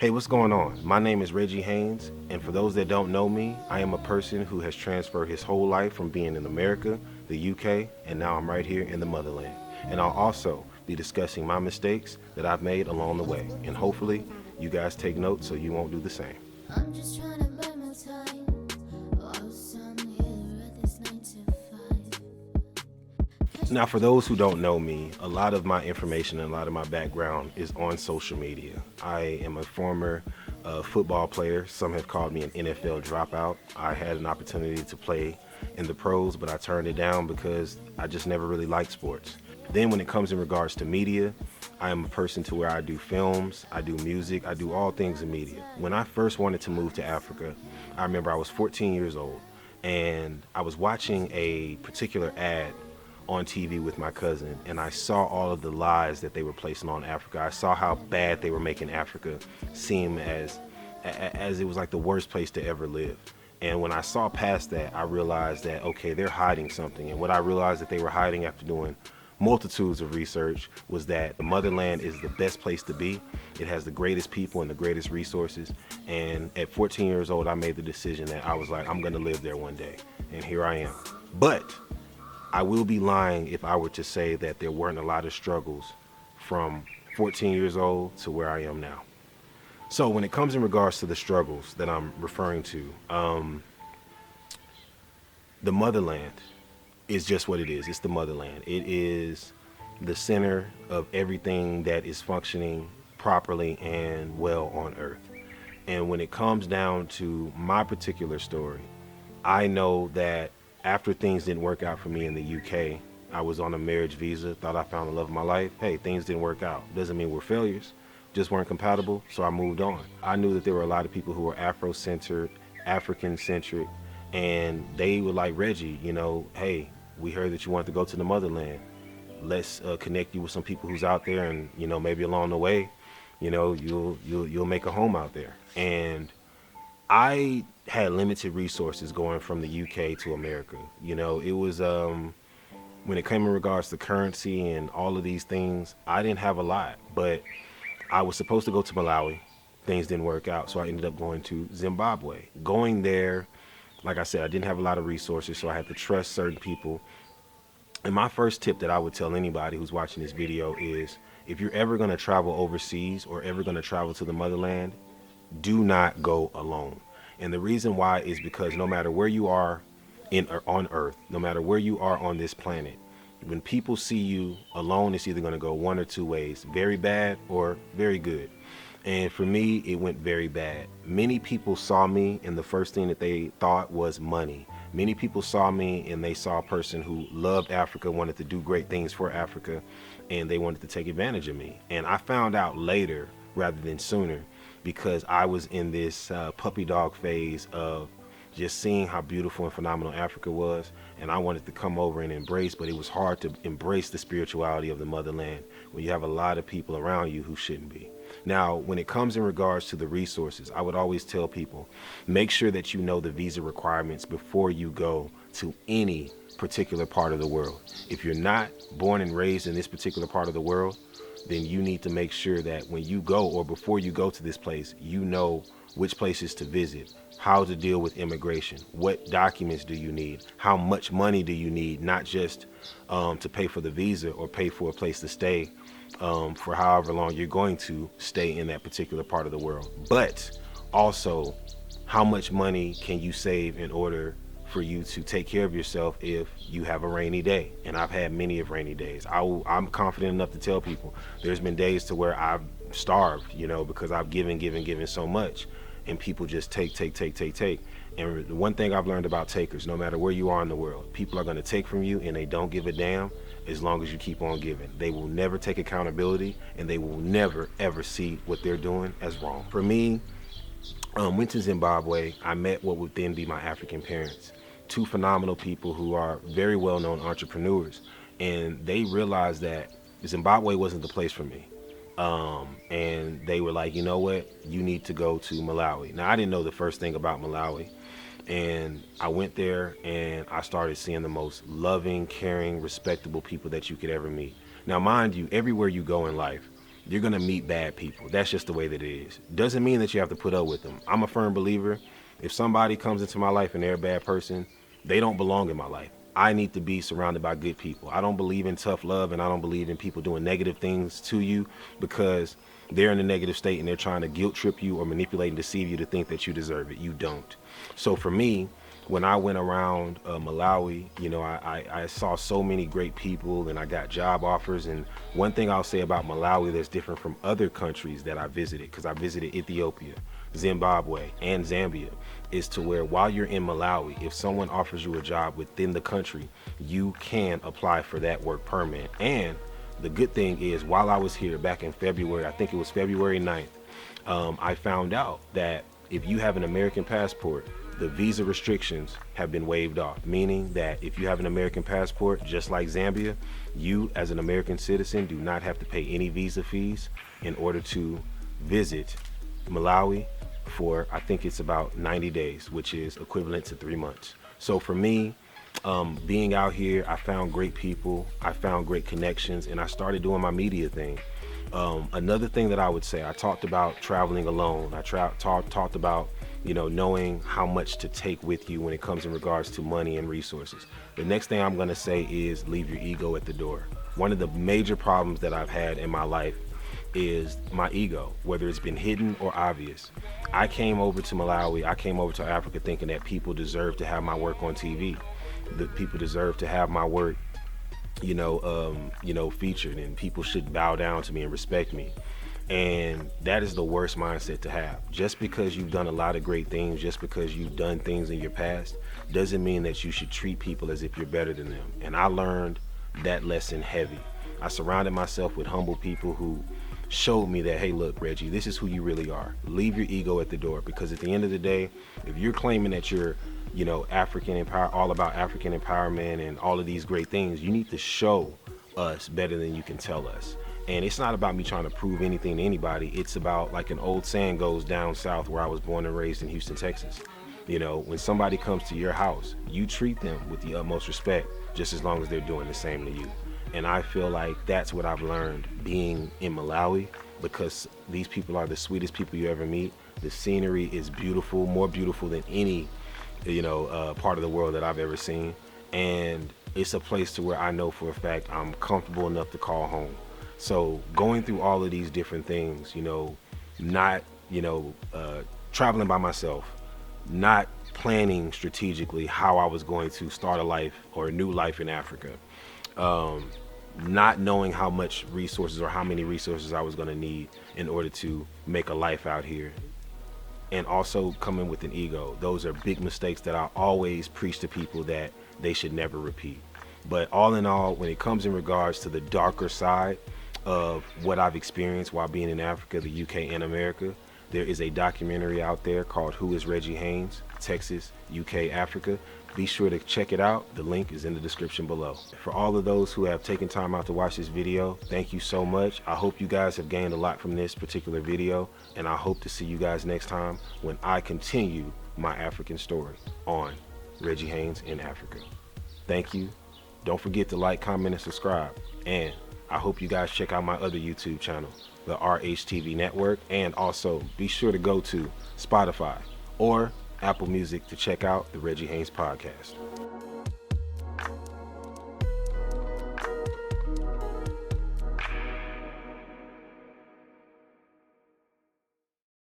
Hey, what's going on? My name is Reggie Haynes, and for those that don't know me, I am a person who has transferred his whole life from being in America, the UK, and now I'm right here in the Motherland. And I'll also be discussing my mistakes that I've made along the way, and hopefully you guys take notes so you won't do the same. I'm just trying to buy my time whilst I'm here at this 9 to 5. Now, for those who don't know me, a lot of my information and a lot of my background is on social media. I am a former football player. Some have called me an NFL dropout. I had an opportunity to play in the pros, but I turned it down because I just never really liked sports. Then when it comes in regards to media, I am a person to where I do films, I do music, I do all things in media. When I first wanted to move to Africa, I remember I was 14 years old and I was watching a particular ad on TV with my cousin, and I saw all of the lies that they were placing on Africa. I saw how bad they were making Africa seem as it was like the worst place to ever live. And when I saw past that, I realized that, okay, they're hiding something. And what I realized that they were hiding after doing multitudes of research was that the motherland is the best place to be. It has the greatest people and the greatest resources. And at 14 years old, I made the decision that I was like, I'm going to live there one day. And here I am. But I will be lying if I were to say that there weren't a lot of struggles from 14 years old to where I am now. So when it comes in regards to the struggles that I'm referring to, the motherland is just what it is. It's the motherland. It is the center of everything that is functioning properly and well on earth. And when it comes down to my particular story, I know that after things didn't work out for me in the UK, I was on a marriage visa, thought I found the love of my life. Hey, things didn't work out. Doesn't mean we're failures, just weren't compatible, so I moved on. I knew that there were a lot of people who were Afro-centered, African-centric, and they were like, Reggie, hey, we heard that you wanted to go to the motherland. Let's connect you with some people who's out there, and maybe along the way, you'll make a home out there. And I had limited resources going from the UK to America. It was when it came in regards to currency and all of these things, I didn't have a lot, but I was supposed to go to Malawi. Things didn't work out, so I ended up going to Zimbabwe. Going there, like I said, I didn't have a lot of resources, so I had to trust certain people. And my first tip that I would tell anybody who's watching this video is, if you're ever going to travel overseas or ever going to travel to the motherland, do not go alone. And the reason why is because no matter where you are on earth, no matter where you are on this planet, when people see you alone, it's either going to go one or two ways: very bad or very good. And for me, it went very bad. Many people saw me and the first thing that they thought was money. Many people saw me and they saw a person who loved Africa, wanted to do great things for Africa, and they wanted to take advantage of me. And I found out later rather than sooner, because I was in this puppy dog phase of just seeing how beautiful and phenomenal Africa was, and I wanted to come over and embrace, but it was hard to embrace the spirituality of the motherland when you have a lot of people around you who shouldn't be. Now, when it comes in regards to the resources, I would always tell people, make sure that you know the visa requirements before you go to any particular part of the world. If you're not born and raised in this particular part of the world, then you need to make sure that when you go, or before you go to this place, you know which places to visit, how to deal with immigration, what documents do you need, how much money do you need, not just to pay for the visa or pay for a place to stay for however long you're going to stay in that particular part of the world, but also how much money can you save in order for you to take care of yourself if you have a rainy day. And I've had many of rainy days. I'm confident enough to tell people there's been days to where I've starved, because I've given so much, and people just take. And the one thing I've learned about takers, no matter where you are in the world, people are going to take from you and they don't give a damn as long as you keep on giving. They will never take accountability, and they will never ever see what they're doing as wrong. For me, went to Zimbabwe. I met what would then be my African parents, two phenomenal people who are very well-known entrepreneurs, and they realized that Zimbabwe wasn't the place for me. And they were like, you know what, you need to go to Malawi. Now, I didn't know the first thing about Malawi, and I went there and I started seeing the most loving, caring, respectable people that you could ever meet. Now, mind you, everywhere you go in life, you're going to meet bad people. That's just the way that it is. Doesn't mean that you have to put up with them. I'm a firm believer. If somebody comes into my life and they're a bad person, they don't belong in my life. I need to be surrounded by good people. I don't believe in tough love, and I don't believe in people doing negative things to you because they're in a negative state and they're trying to guilt trip you or manipulate and deceive you to think that you deserve it. You don't. So for me, when I went around Malawi, you know, I saw so many great people and I got job offers. And one thing I'll say about Malawi that's different from other countries that I visited, because I visited Ethiopia, Zimbabwe, and Zambia, is to where while you're in Malawi, if someone offers you a job within the country, you can apply for that work permit. And the good thing is, while I was here back in February, I think it was February 9th, I found out that if you have an American passport, the visa restrictions have been waived off, meaning that if you have an American passport, just like Zambia, you as an American citizen do not have to pay any visa fees in order to visit Malawi for, I think it's about 90 days, which is equivalent to 3 months. So for me, being out here, I found great people, I found great connections, and I started doing my media thing. Another thing that I would say, I talked about traveling alone. I talked about, you know, knowing how much to take with you when it comes in regards to money and resources. The next thing I'm going to say is leave your ego at the door. One of the major problems that I've had in my life is my ego, whether it's been hidden or obvious. I came over to Malawi, I came over to Africa thinking that people deserve to have my work on TV, that people deserve to have my work, you know, featured, and people should bow down to me and respect me. And that is the worst mindset to have. Just because you've done a lot of great things, just because you've done things in your past, doesn't mean that you should treat people as if you're better than them. And I learned that lesson heavy. I surrounded myself with humble people who showed me that, hey, look, Reggie, this is who you really are. Leave your ego at the door, because at the end of the day, if you're claiming that you're, you know, African empower, all about African empowerment and all of these great things, you need to show us better than you can tell us. And it's not about me trying to prove anything to anybody. It's about, like an old saying goes down south where I was born and raised in Houston, Texas. You know, when somebody comes to your house, you treat them with the utmost respect, just as long as they're doing the same to you. And I feel like that's what I've learned being in Malawi, because these people are the sweetest people you ever meet. The scenery is beautiful, more beautiful than any, you know, part of the world that I've ever seen. And it's a place to where I know for a fact I'm comfortable enough to call home. So going through all of these different things, you know, not, you know, traveling by myself, not planning strategically how I was going to start a life or a new life in Africa, not knowing how much resources or how many resources I was going to need in order to make a life out here, and also coming with an ego. Those are big mistakes that I always preach to people that they should never repeat. But all in all, when it comes in regards to the darker side of what I've experienced while being in Africa, the UK, and America, there is a documentary out there called Who is Reggie Haynes? Texas, UK, Africa. Be sure to check it out. The link is in the description below. For all of those who have taken time out to watch this video, thank you so much. I hope you guys have gained a lot from this particular video, and I hope to see you guys next time when I continue my African story on Reggie Haynes in Africa. Thank you. Don't forget to like, comment, and subscribe. And I hope you guys check out my other YouTube channel, the RHTV Network, and also be sure to go to Spotify or Apple Music to check out the Reggie Haynes podcast.